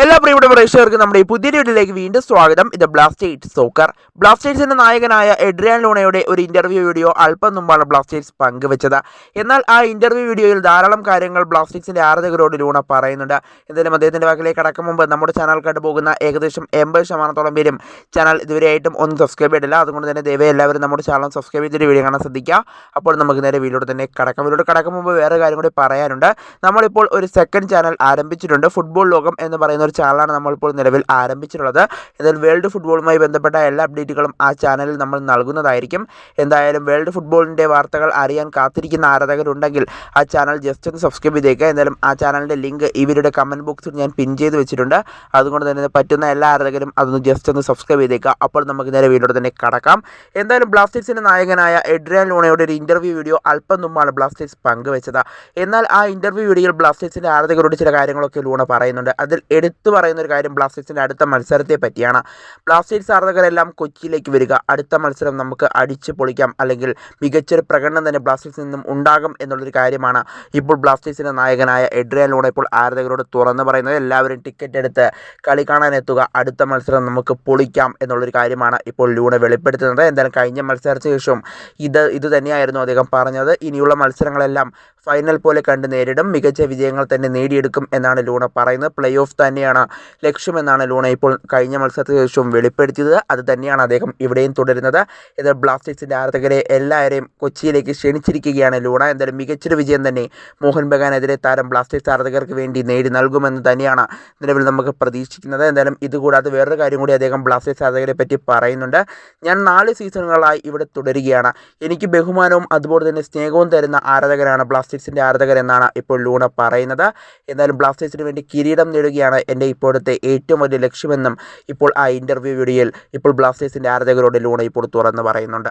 എല്ലാ പ്രിയപ്പെട്ട പ്രേക്ഷകർക്കും നമ്മുടെ ഈ പുതിയ വീഡിയോയിലേക്ക് വീണ്ടും സ്വാഗതം. ഇത് ബ്ലാസ്റ്റേഴ്സ് സോക്കർ. ബ്ലാസ്റ്റേഴ്സിന്റെ നായകനായ എഡ്രിയാൻ ലൂണയുടെ ഒരു ഇന്റർവ്യൂ വീഡിയോ അല്പം മുമ്പാണ് ബ്ലാസ്റ്റേഴ്സ് പങ്കുവച്ചത്. എന്നാൽ ആ ഇന്റർവ്യൂ വീഡിയോയിൽ ധാരാളം കാര്യങ്ങൾ ബ്ലാസ്റ്റേഴ്സിന്റെ ആരാധകരോട് ലൂണ പറയുന്നുണ്ട്. എന്തായാലും അദ്ദേഹത്തിന്റെ വാക്കിലേക്ക് കടക്കും മുമ്പ് നമ്മുടെ ചാനൽ കണ്ടു പോകുന്ന ഏകദേശം 80% പേരും ചാനൽ ഇതുവരെയായിട്ടും ഒന്നും സബ്സ്ക്രൈബ് ചെയ്തില്ല. അതുകൊണ്ട് തന്നെ ദയവായി എല്ലാവരും നമ്മുടെ ചാനൽ സബ്സ്ക്രൈബ് ചെയ്തിട്ട് വീഡിയോ കാണാൻ ശ്രദ്ധിക്കുക. അപ്പോൾ നമുക്ക് നേരെ വീഡിയോയുടെ തന്നെ കടക്കാം. വീഡിയോയുടെ കടക്കും മുമ്പ് വേറെ കാര്യം കൂടി പറയാനുണ്ട്. നമ്മളിപ്പോൾ ഒരു സെക്കൻഡ് ചാനൽ ആരംഭിച്ചിട്ടുണ്ട്. ഫുട്ബോൾ ലോകം എന്ന് പറയുന്ന ഒരു ചാനലാണ് നമ്മളിപ്പോൾ നിലവിൽ ആരംഭിച്ചിട്ടുള്ളത്. എന്തായാലും വേൾഡ് ഫുട്ബോളുമായി ബന്ധപ്പെട്ട എല്ലാ അപ്ഡേറ്റുകളും ആ ചാനലിൽ നമ്മൾ നൽകുന്നതായിരിക്കും. എന്തായാലും വേൾഡ് ഫുട്ബോളിൻ്റെ വാർത്തകൾ അറിയാൻ കാത്തിരിക്കുന്ന ആരാധകരുണ്ടെങ്കിൽ ആ ചാനൽ ജസ്റ്റ് ഒന്ന് സബ്സ്ക്രൈബ് ചെയ്തേക്കുക. എന്തായാലും ആ ചാനലിൻ്റെ ലിങ്ക് ഇവരുടെ കമൻറ്റ് ബോക്സിൽ ഞാൻ പിൻ ചെയ്ത് വെച്ചിട്ടുണ്ട്. അതുകൊണ്ട് തന്നെ പറ്റുന്ന എല്ലാ ആരാധകരും അതൊന്ന് ജസ്റ്റ് ഒന്ന് സബ്സ്ക്രൈബ് ചെയ്തേക്കുക. അപ്പോൾ നമുക്ക് നേരെ വീഡിയോയുടെ തന്നെ കടക്കാം. എന്തായാലും ബ്ലാസ്റ്റേഴ്സിൻ്റെ നായകനായ എഡ്രിയാൻ ലൂണയുടെ ഒരു ഇൻ്റർവ്യൂ വീഡിയോ അല്പം മുമ്പാണ് ബ്ലാസ്റ്റേഴ്സ് പങ്കുവെച്ചത്. എന്നാൽ ആ ഇൻ്റർവ്യൂ വീഡിയോയിൽ ബ്ലാസ്റ്റേഴ്സിൻ്റെ ആരാധകരോട് ചില കാര്യങ്ങളൊക്കെ ലൂണ പറയുന്നുണ്ട്. അതിൽ എടുത്തു പറയുന്ന ഒരു കാര്യം ബ്ലാസ്റ്റേഴ്സിൻ്റെ അടുത്ത മത്സരത്തെ പറ്റിയാണ്. ബ്ലാസ്റ്റേഴ്സ് ആരാധകരെല്ലാം കൊച്ചിയിലേക്ക് വരിക, അടുത്ത മത്സരം നമുക്ക് അടിച്ചു പൊളിക്കാം, അല്ലെങ്കിൽ മികച്ചൊരു പ്രകടനം തന്നെ ബ്ലാസ്റ്റേഴ്സിൽ നിന്നും ഉണ്ടാകും എന്നുള്ളൊരു കാര്യമാണ് ഇപ്പോൾ ബ്ലാസ്റ്റേഴ്സിൻ്റെ നായകനായ എഡ്രിയാൻ ലൂണ ഇപ്പോൾ ആരാധകരോട് തുറന്നു പറയുന്നത്. എല്ലാവരും ടിക്കറ്റ് എടുത്ത് കളി കാണാൻ എത്തുക, അടുത്ത മത്സരം നമുക്ക് പൊളിക്കാം എന്നുള്ളൊരു കാര്യമാണ് ഇപ്പോൾ ലൂണ വെളിപ്പെടുത്തുന്നത്. എന്തായാലും കഴിഞ്ഞ മത്സരത്തിന് ശേഷം ഇത് തന്നെയായിരുന്നു അദ്ദേഹം പറഞ്ഞത്. ഇനിയുള്ള മത്സരങ്ങളെല്ലാം ഫൈനൽ പോലെ കണ്ട് നേരിടും, മികച്ച വിജയങ്ങൾ തന്നെ നേടിയെടുക്കും എന്നാണ് ലൂണ പറയുന്നത്. പ്ലേ ഓഫ് തന്നെയാണ് ലക്ഷ്യമെന്നാണ് ലൂണ ഇപ്പോൾ കഴിഞ്ഞ മത്സരത്തിന് ശേഷം വെളിപ്പെടുത്തിയത്. അത് തന്നെയാണ് അദ്ദേഹം ഇവിടെയും തുടരുന്നത്. ഇത് ബ്ലാസ്റ്റേഴ്സിൻ്റെ ആരാധകരെ എല്ലാവരെയും കൊച്ചിയിലേക്ക് ക്ഷണിച്ചിരിക്കുകയാണ് ലൂണ. എന്തായാലും മികച്ചൊരു വിജയം തന്നെ മോഹൻ ബഗാനെതിരെ താരം ബ്ലാസ്റ്റേഴ്സ് ആരാധകർക്ക് വേണ്ടി നേടി നൽകുമെന്ന് തന്നെയാണ് നിലവിൽ നമുക്ക് പ്രതീക്ഷിക്കുന്നത്. എന്തായാലും ഇതുകൂടാതെ വേറൊരു കാര്യം കൂടി അദ്ദേഹം ബ്ലാസ്റ്റേഴ്സ് ആരാധകരെ പറ്റി പറയുന്നുണ്ട്. ഞാൻ 4 സീസണുകളായി ഇവിടെ തുടരുകയാണ്. എനിക്ക് ബഹുമാനവും അതുപോലെ തന്നെ സ്നേഹവും തരുന്ന ആരാധകരാണ് ബ്ലാസ്റ്റേഴ്സിൻ്റെ ആരാധകരെന്നാണ് ഇപ്പോൾ ലൂണ പറയുന്നത്. എന്നാലും ബ്ലാസ്റ്റേഴ്സിന് വേണ്ടി കിരീടം നേടുകയാണ് എൻ്റെ ഇപ്പോഴത്തെ ഏറ്റവും വലിയ ലക്ഷ്യമെന്നും ഇപ്പോൾ ആ ഇൻ്റർവ്യൂ വീഡിയോയിൽ ഇപ്പോൾ ബ്ലാസ്റ്റേഴ്സിൻ്റെ ആരാധകരോട് ലൂണ ഇപ്പോൾ തുറന്ന് പറയുന്നുണ്ട്.